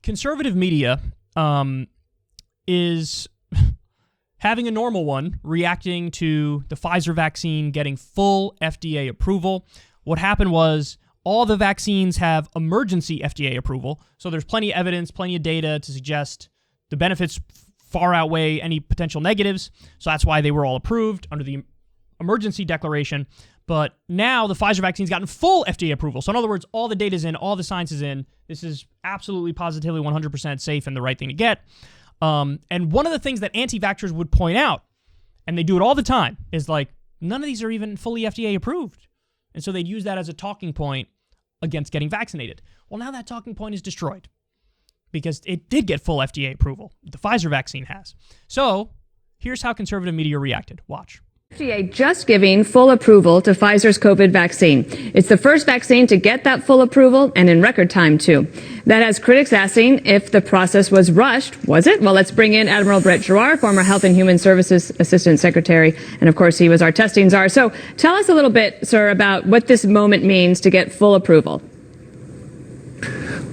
conservative media is having a normal one, reacting to the Pfizer vaccine getting full FDA approval. What happened was all the vaccines have emergency FDA approval, so there's plenty of evidence, plenty of data to suggest the benefits far outweigh any potential negatives, so that's why they were all approved under the emergency declaration. But now the Pfizer vaccine's gotten full FDA approval. So in other words, all the data's in, all the science is in. This is absolutely, positively 100% safe and the right thing to get. And one of the things that anti-vaxxers would point out, and they do it all the time, is like, none of these are even fully FDA approved. And so they'd use that as a talking point against getting vaccinated. Well, now that talking point is destroyed because it did get full FDA approval. The Pfizer vaccine has. So here's how conservative media reacted. Watch. FDA just giving full approval to Pfizer's COVID vaccine. It's the first vaccine to get that full approval, and in record time, too. That has critics asking if the process was rushed. Was it? Well, let's bring in Admiral Brett Giroir, former Health and Human Services Assistant Secretary, and of course, he was our testing czar. So tell us a little bit, sir, about what this moment means to get full approval.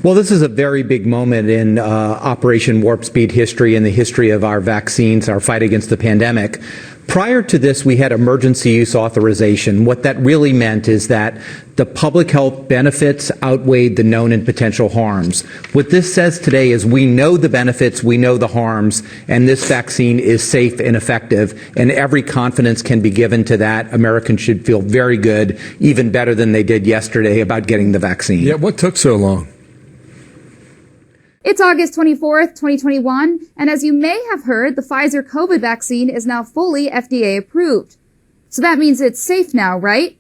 Well, this is a very big moment in Operation Warp Speed history and the history of our vaccines, our fight against the pandemic. Prior to this, we had emergency use authorization. What that really meant is that the public health benefits outweighed the known and potential harms. What this says today is we know the benefits, we know the harms, and this vaccine is safe and effective, and every confidence can be given to that. Americans should feel very good, even better than they did yesterday, about getting the vaccine. Yeah, what took so long? It's August 24th, 2021, and as you may have heard, the Pfizer COVID vaccine is now fully FDA approved. So that means it's safe now, right?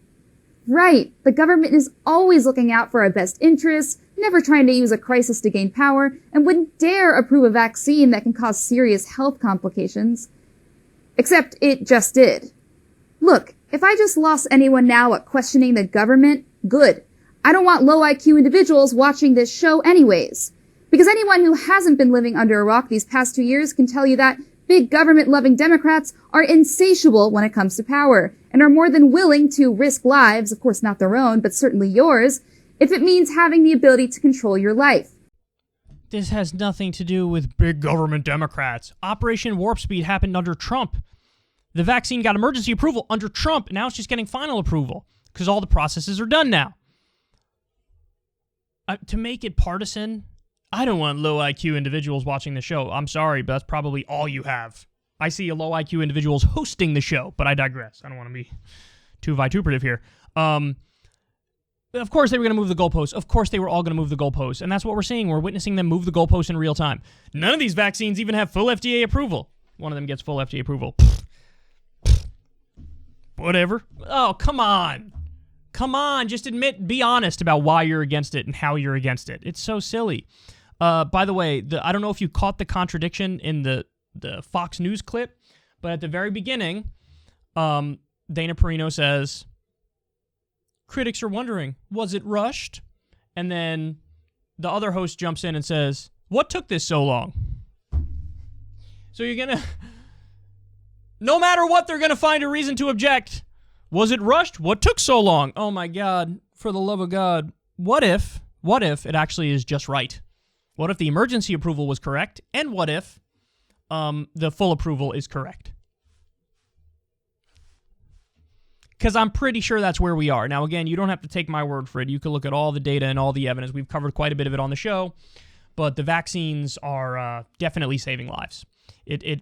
Right. The government is always looking out for our best interests, never trying to use a crisis to gain power, and wouldn't dare approve a vaccine that can cause serious health complications. Except it just did. Look, if I just lost anyone now at questioning the government, good. I don't want low IQ individuals watching this show anyways. Because anyone who hasn't been living under a rock these past 2 years can tell you that big government-loving Democrats are insatiable when it comes to power and are more than willing to risk lives, of course not their own, but certainly yours, if it means having the ability to control your life. This has nothing to do with big government Democrats. Operation Warp Speed happened under Trump. The vaccine got emergency approval under Trump, and now it's just getting final approval because all the processes are done now. To make it partisan, I don't want low IQ individuals watching the show. I'm sorry, but that's probably all you have. I see a low IQ individuals hosting the show, but I digress. I don't want to be too vituperative here. Of course they were going to move the goalposts. Of course they were all going to move the goalposts, and that's what we're seeing. We're witnessing them move the goalposts in real time. None of these vaccines even have full FDA approval. One of them gets full FDA approval. Whatever. Oh, come on. Come on, just be honest about why you're against it and how you're against it. It's so silly. By the way, I don't know if you caught the contradiction in the Fox News clip, but at the very beginning, Dana Perino says, critics are wondering, was it rushed? And then the other host jumps in and says, what took this so long? So you're going to, no matter what, they're going to find a reason to object. Was it rushed? What took so long? Oh my God, for the love of God. What if it actually is just right? What if the emergency approval was correct? And what if the full approval is correct? Because I'm pretty sure that's where we are. Now, again, you don't have to take my word for it. You can look at all the data and all the evidence. We've covered quite a bit of it on the show. But the vaccines are definitely saving lives. It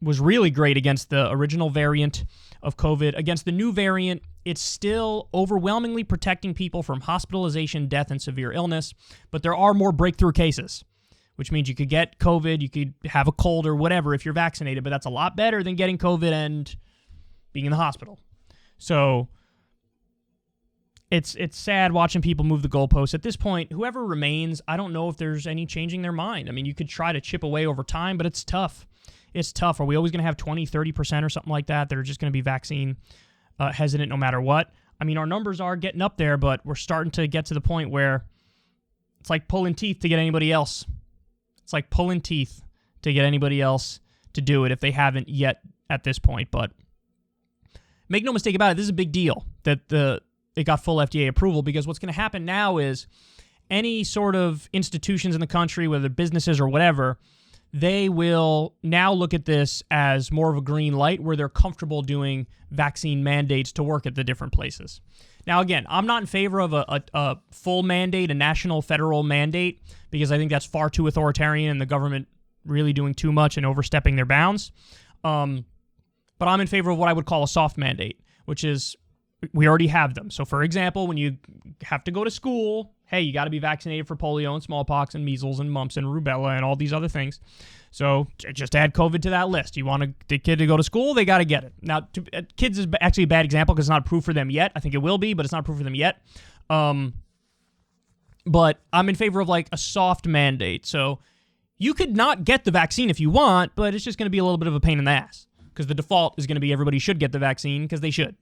was really great against the original variant of COVID. Against the new variant, it's still overwhelmingly protecting people from hospitalization, death, and severe illness. But there are more breakthrough cases, which means you could get COVID, you could have a cold or whatever if you're vaccinated, but that's a lot better than getting COVID and being in the hospital. So it's sad watching people move the goalposts. At this point, whoever remains, I don't know if there's any changing their mind. I mean, you could try to chip away over time, but it's tough. It's tough. Are we always going to have 20, 30% or something like that are just going to be vaccine hesitant no matter what? I mean, our numbers are getting up there, but we're starting to get to the point where it's like pulling teeth to get anybody else. It's like pulling teeth to get anybody else to do it if they haven't yet at this point. But make no mistake about it, this is a big deal that it got full FDA approval, because what's going to happen now is any sort of institutions in the country, whether businesses or whatever, they will now look at this as more of a green light where they're comfortable doing vaccine mandates to work at the different places. Now, again, I'm not in favor of a full mandate, a national federal mandate, because I think that's far too authoritarian and the government really doing too much and overstepping their bounds. But I'm in favor of what I would call a soft mandate, which is we already have them. So, for example, when you have to go to school, hey, you got to be vaccinated for polio and smallpox and measles and mumps and rubella and all these other things. So just add COVID to that list. You want the kid to go to school, they got to get it. Now, kids is actually a bad example because it's not approved for them yet. I think it will be, but it's not approved for them yet. But I'm in favor of like a soft mandate. So you could not get the vaccine if you want, but it's just going to be a little bit of a pain in the ass because the default is going to be everybody should get the vaccine because they should.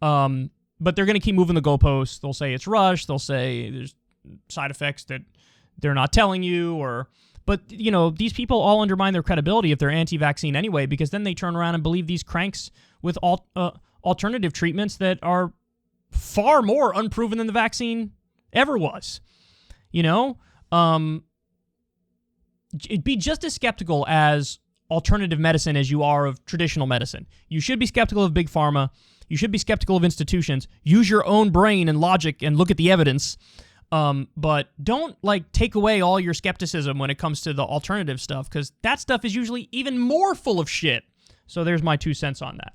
But they're going to keep moving the goalposts. They'll say it's rushed. They'll say there's side effects that they're not telling you, but you know, these people all undermine their credibility if they're anti-vaccine anyway, because then they turn around and believe these cranks with alternative treatments that are far more unproven than the vaccine ever was. You know, be just as skeptical as alternative medicine as you are of traditional medicine. You should be skeptical of big pharma. You should be skeptical of institutions. Use your own brain and logic and look at the evidence. But don't like take away all your skepticism when it comes to the alternative stuff, because that stuff is usually even more full of shit. So there's my 2 cents on that.